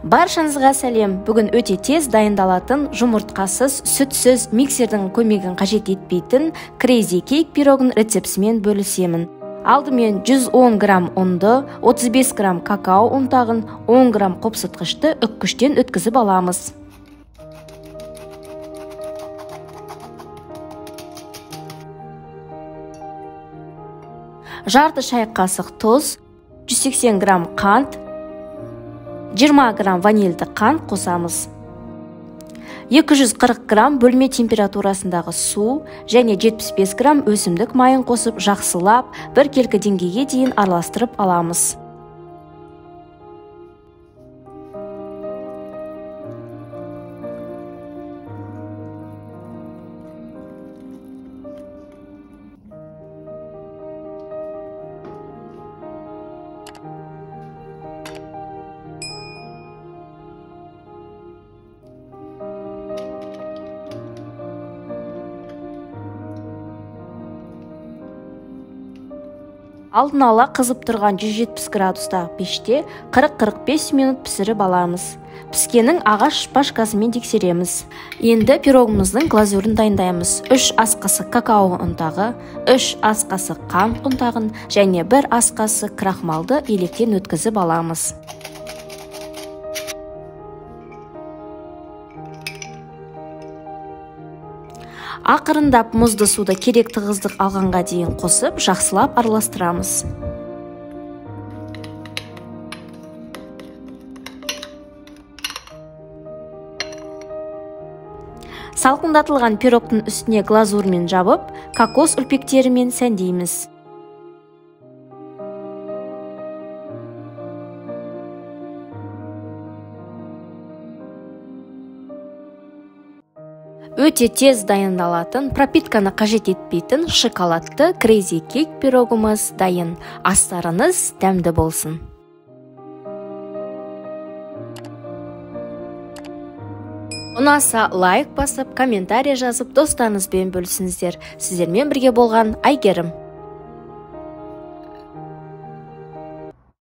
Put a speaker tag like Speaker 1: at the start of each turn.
Speaker 1: Баршаңызға сәлем. Бүгін өте тез дайындалатын, жұмыртқасыз, сүтсіз, миксердің көмегін қажет етпейтін Crazy Cake пирогын рецептісімен бөлісемін. Алдымен 110 грамм ұнды, 35 грамм какао ұнтағын, 10 грамм қопсытқышты үккіштен өткізіп аламыз. Жарты шай қасық тұз, 180 грамм қант, 20 грамм ванильді қант қосамыз. 240 грамм бөлме температурасындағы су және 75 грамм өсімдік майын қосып жақсылап бір келкі деңгейге дейін араластырып аламыз. Алдын ала қызып тұрған 170 градустағы пеште 40-45 минут пісіріп аламыз. Піскенің ағаш шпажкасымен тексереміз. Енді пирогымыздың глазурын дайындаймыз. 3 ас қасық какао ұнтағы, 3 ас қасық қант ұнтағын және 1 ас қасық крахмалды електен өткізіп аламыз. Ақырындап мұзды суды керек тығыздық алғанға дейін қосып, жақсылап араластырамыз. Салқындатылған пирогтың үстіне глазурмен жабып, кокос үлпектерімен сәндейміз. Өте тез дайындалатын, пропитканы қажет етпейтін шоколадты Crazy Cake пирогымыз дайын. Астарыңыз дәмді болсын. Ұнаса лайк басып, комментарий жазып, достарыңызбен бөлісіңіздер. Сіздермен бірге болған Айгерім.